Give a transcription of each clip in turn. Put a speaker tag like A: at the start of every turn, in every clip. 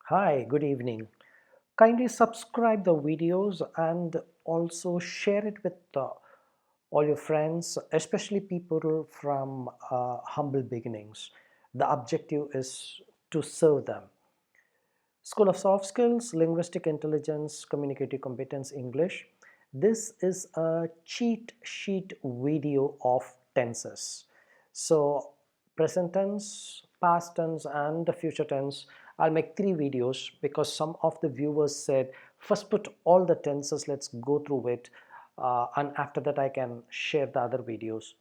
A: Hi, good evening. Kindly subscribe the videos and also share it with all your friends, especially people from humble beginnings. The objective is to serve them. School of Soft Skills, Linguistic Intelligence, Communicative Competence, English. This is a cheat sheet video of tenses. So, present tense, past tense, and the future tense. I'll make three videos because some of the viewers said, first put all the tenses, let's go through it, and after that I can share the other videos.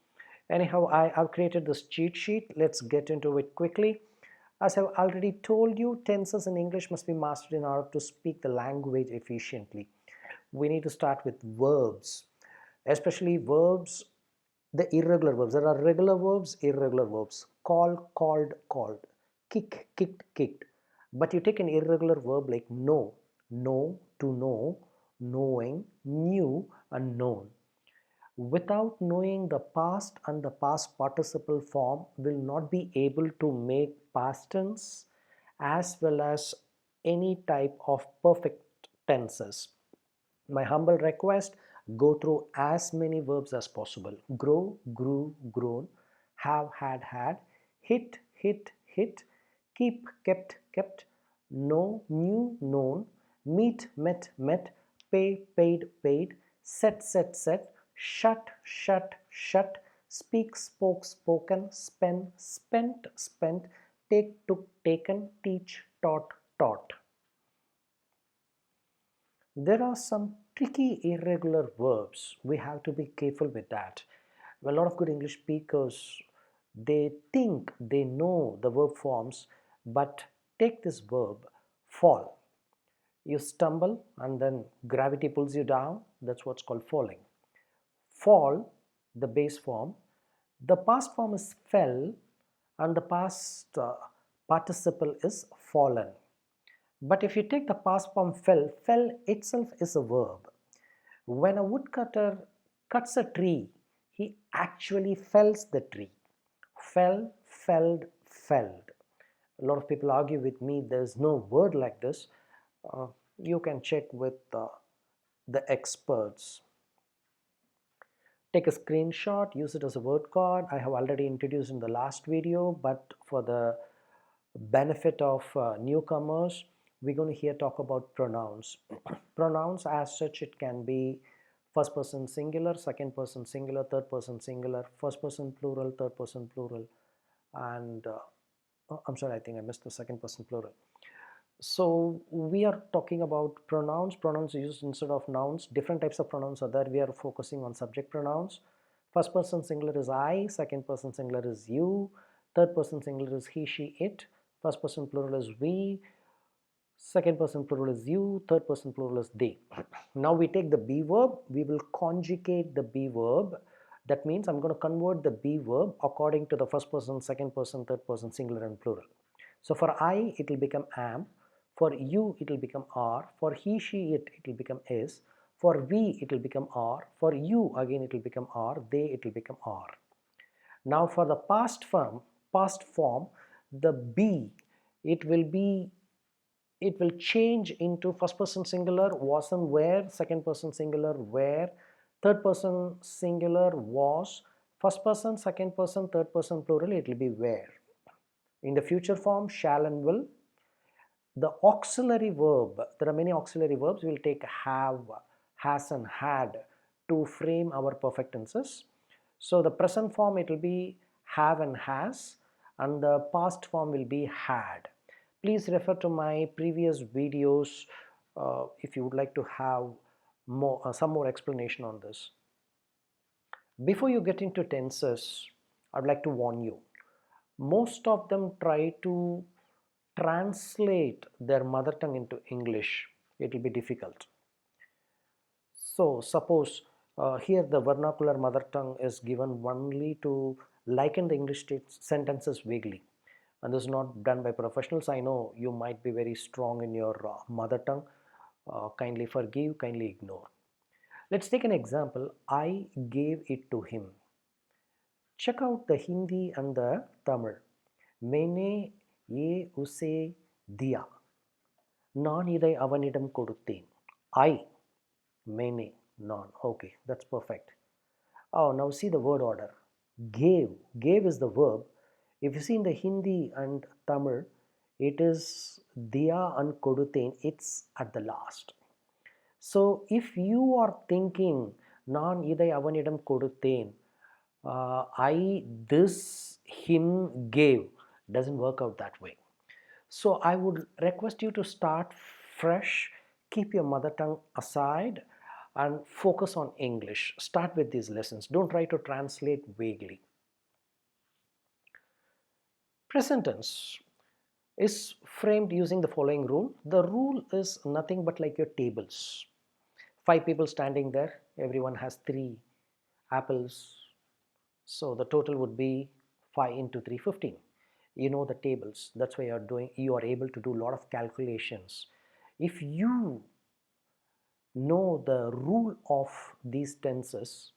A: Anyhow, I've created this cheat sheet. Let's get into it quickly. As I've already told you, tenses in English must be mastered in order to speak the language efficiently. We need to start with verbs, especially verbs, the irregular verbs. There are regular verbs, irregular verbs. Call, called, called. Kick, kicked, kicked. But you take an irregular verb like know, know, to know, knowing, knew, and known. Without knowing the past and the past participle form will not be able to make past tense as well as any type of perfect tenses. My humble request, go through as many verbs as possible. Grow, grew, grown, have, had, hit, hit, keep, kept, know, knew, known, meet, met, pay, paid, set, shut, speak, spoken, spent, take, took, taken, teach, taught. There are some tricky irregular verbs. We have to be careful with that. A lot of good English speakers, they think they know the verb forms, but take this verb, fall. You stumble and then gravity pulls you down. That's what's called falling. Fall, the base form. The past form is fell and the past participle is fallen. But if you take the past form fell itself is a verb. When a woodcutter cuts a tree, he actually fells the tree. Felled. A lot of people argue with me, there's no word like this. You can check with the experts. Take a screenshot, use it as a word card. I have already introduced in the last video, but for the benefit of newcomers, we're going to here talk about pronouns. Pronouns as such, it can be first person singular, second person singular, third person singular, first person plural, third person plural, and I'm sorry, I think I missed the second person plural. So we are talking about pronouns used instead of nouns. Different types of pronouns are there. We are focusing on subject pronouns. First person singular is I, second person singular is you, third person singular is he, she, it, first person plural is we, second person plural is you, third person plural is they. Now we take the be verb, we will conjugate the be verb. That means I'm going to convert the be verb according to the first person, second person, third person, singular and plural. So for I, it will become am. For you, it will become are. For he, she, it will become is. For we, it will become are. For you, again, it will become are. They, it will become are. Now for the past form, the be, it will be, it will change into first person singular was and were, second person singular were, third person singular was, first person, second person, third person plural, it will be were. In the future form, shall and will. The auxiliary verb, there are many auxiliary verbs. We'll take have, has and had to frame our perfect tenses. So the present form, it will be have and has, and the past form will be had. Please refer to my previous videos if you would like to have some more explanation on this. Before you get into tenses, I'd like to warn you. Most of them try to translate their mother tongue into English. It will be difficult. So suppose here the vernacular mother tongue is given only to liken the English sentences vaguely, and this is not done by professionals. I know you might be very strong in your mother tongue. Kindly forgive, kindly ignore. Let's take an example. I gave it to him. Check out the Hindi and the Tamil. मैंने ये उसे दिया. நான் இதை அவனிடம் கொடுத்தேன். I, मैंने, non. Okay, that's perfect. Oh, now see the word order. Gave. Gave is the verb. If you see in the Hindi and Tamil, it is diya and koduthen. It's at the last. So if you are thinking நான் இதை அவனிடம் கொடுத்தேன், I this him gave, doesn't work out that way. So I would request you to start fresh, keep your mother tongue aside and focus on English. Start with these lessons. Don't try to translate vaguely. Present tense is framed using the following rule. The rule is nothing but like your tables. 5 people standing there, everyone has 3 apples, so the total would be 5 into 3, 15. You know the tables, that's why you are able to do a lot of calculations. If you know the rule of these tenses,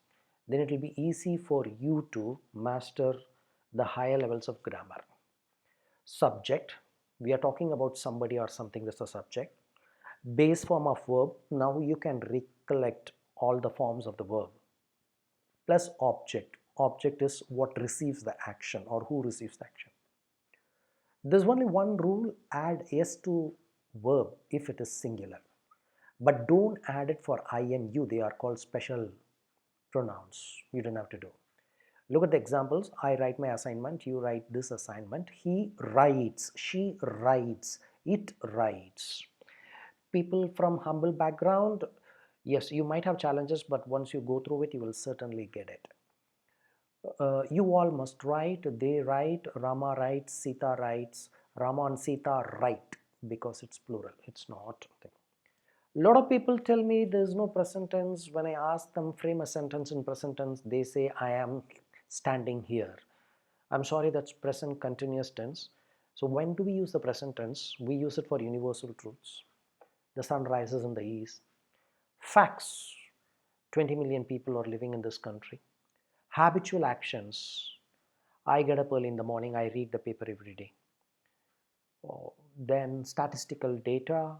A: then it will be easy for you to master the higher levels of grammar. Subject, we are talking about somebody or something, that's the subject. Base form of verb, now you can recollect all the forms of the verb. Plus object. Object is what receives the action or who receives the action. There's only one rule, add s to verb if it is singular. But don't add it for I and you, they are called special pronouns. You don't have to do. Look at the examples. I write my assignment, you write this assignment. He writes, she writes, it writes. People from humble background, yes, you might have challenges, but once you go through it, you will certainly get it. You all must write, they write, Rama writes, Sita writes, Rama and Sita write, because it's plural, it's not. A lot of people tell me there's no present tense. When I ask them frame a sentence in present tense, they say I am standing here. I'm sorry, that's present continuous tense. So when do we use the present tense? We use it for universal truths. The sun rises in the east. Facts, 20 million people are living in this country. Habitual actions, I get up early in the morning, I read the paper every day. Then statistical data,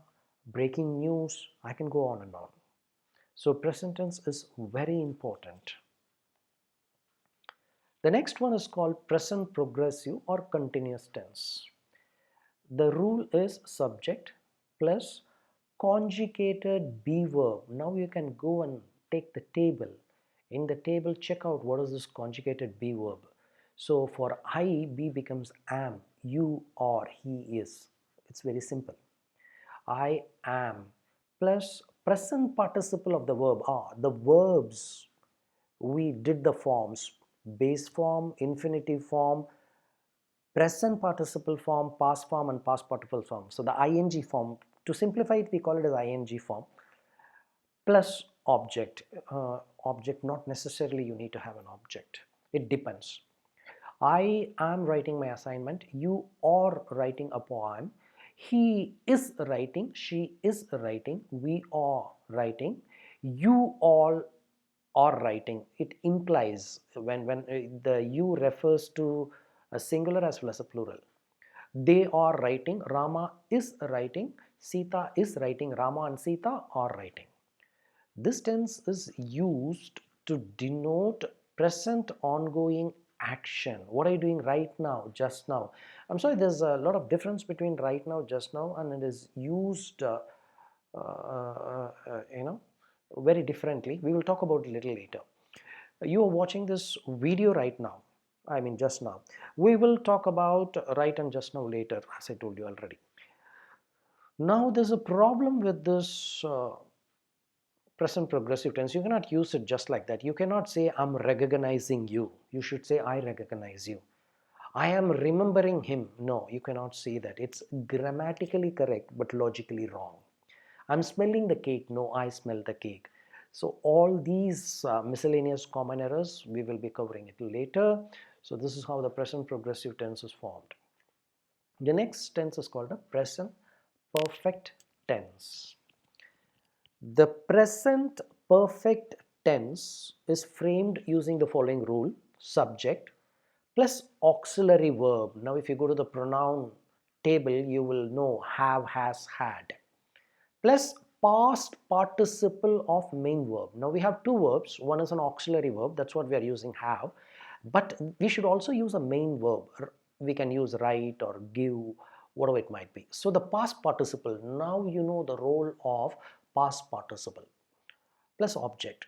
A: breaking news, I can go on and on. So present tense is very important. The next one is called present progressive or continuous tense. The rule is subject plus conjugated be verb. Now you can go and take the table. In the table, check out what is this conjugated be verb. So for I, be becomes am, you are, he is. It's very simple. I am plus present participle of the verb. The verbs, we did the forms, base form, infinitive form, present participle form, past form and past participle form. So the ing form, to simplify it, we call it as ing form, plus object. Object, not necessarily you need to have an object. It depends. I am writing my assignment. You are writing a poem. He is writing. She is writing. We are writing. You all are writing. It implies when the you refers to a singular as well as a plural. They are writing. Rama is writing. Sita is writing. Rama and Sita are writing. This tense is used to denote present ongoing action. What are you doing right now, just now? I'm sorry, there's a lot of difference between right now, just now, and it is used very differently. We will talk about it a little later. You are watching this video right now, I mean just now. We will talk about right and just now later, as I told you already. Now there's a problem with this present progressive tense. You cannot use it just like that. You cannot say I'm recognizing you. You should say I recognize you. I am remembering him. No, you cannot say that. It's grammatically correct but logically wrong. I'm smelling the cake. No, I smell the cake. So all these miscellaneous common errors, we will be covering it later. So this is how the present progressive tense is formed. The next tense is called a present perfect tense. The present perfect tense is framed using the following rule: subject plus auxiliary verb. Now if you go to the pronoun table, you will know have, has, had. plus past participle of main verb. Now we have two verbs. One is an auxiliary verb, that's what we are using, have, but we should also use a main verb. We can use write or give, whatever it might be. So the past participle, now you know the role of past participle plus object.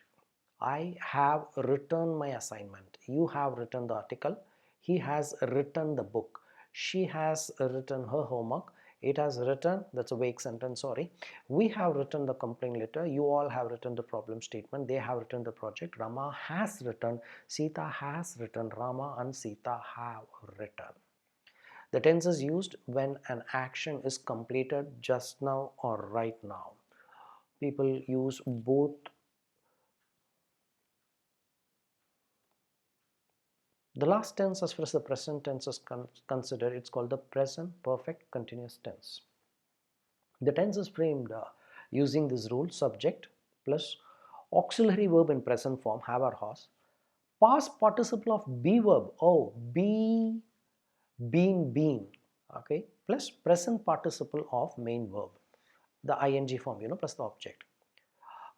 A: I have written my assignment. You have written the article. He has written the book. She has written her homework. It has written, that's a vague sentence, sorry. We have written the complaint letter. You all have written the problem statement. They have written the project. Rama has written. Sita has written. Rama and Sita have written. The tense is used when an action is completed just now or right now. People use both. The last tense, as far as the present tense is considered, it's called the present perfect continuous tense. The tense is framed using this rule: subject plus auxiliary verb in present form, have or has, past participle of be verb, oh, be, been, okay, plus present participle of main verb, the ing form, plus the object.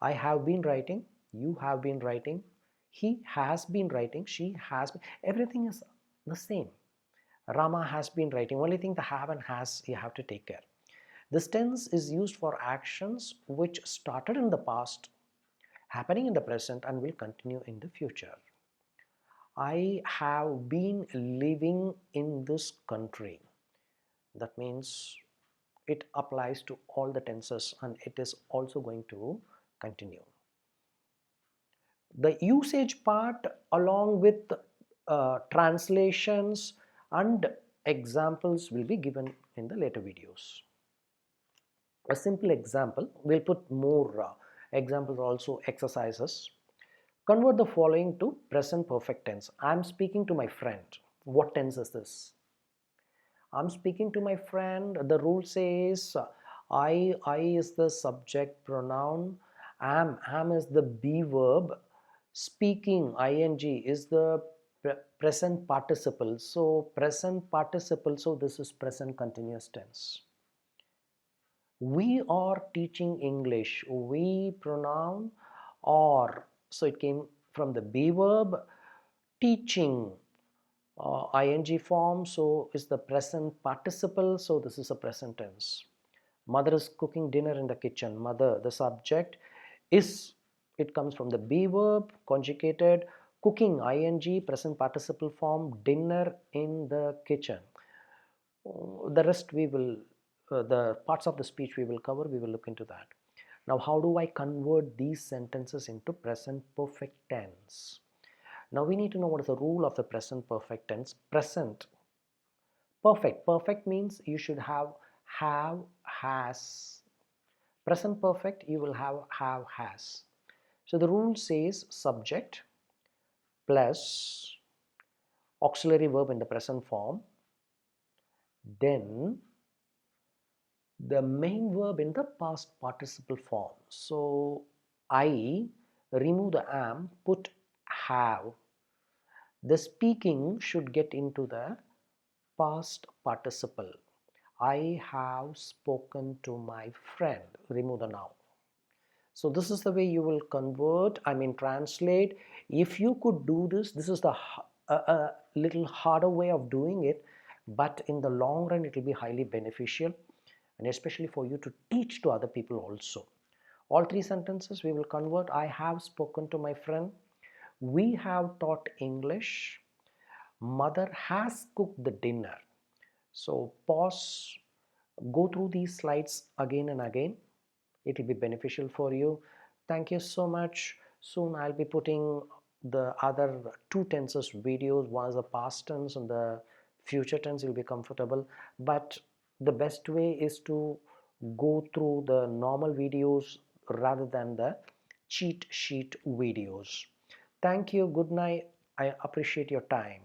A: I have been writing, you have been writing, he has been writing, she has been, everything is the same. Rama has been writing, only thing the have and has you have to take care. This tense is used for actions which started in the past, happening in the present, and will continue in the future. I have been living in this country. That means it applies to all the tenses and it is also going to continue. The usage part, along with translations and examples, will be given in the later videos. A simple example, we'll put more examples, also exercises. Convert the following to present perfect tense. I'm speaking to my friend. What tense is this? I'm speaking to my friend. The rule says I is the subject pronoun, am is the be verb, speaking ing is the present participle. So present participle, so this is present continuous tense. We are teaching English. We pronoun or, so it came from the be verb, teaching ing form, so is the present participle, so this is a present tense. Mother is cooking dinner in the kitchen. Mother, the subject, is, it comes from the be verb, conjugated, cooking ing, present participle form, dinner in the kitchen. The rest we will, the parts of the speech we will cover, we will look into that. Now, how do I convert these sentences into present perfect tense? Now we need to know what is the rule of the present perfect tense. Present perfect. Perfect means you should have, has. Present perfect, you will have, has. So the rule says subject plus auxiliary verb in the present form, then the main verb in the past participle form. So I, remove the am, put have. The speaking should get into the past participle. I have spoken to my friend. Remove the noun. So this is the way you will convert, translate. If you could do this, this is the a little harder way of doing it, but in the long run it will be highly beneficial, and especially for you to teach to other people also. All three sentences we will convert. I have spoken to my friend. We have taught English. Mother has cooked the dinner. So pause, go through these slides again and again. It will be beneficial for you. Thank you so much. Soon I'll be putting the other two tenses videos. One is the past tense and the future tense. You'll be comfortable, but the best way is to go through the normal videos rather than the cheat sheet videos. Thank you. Good night. I appreciate your time.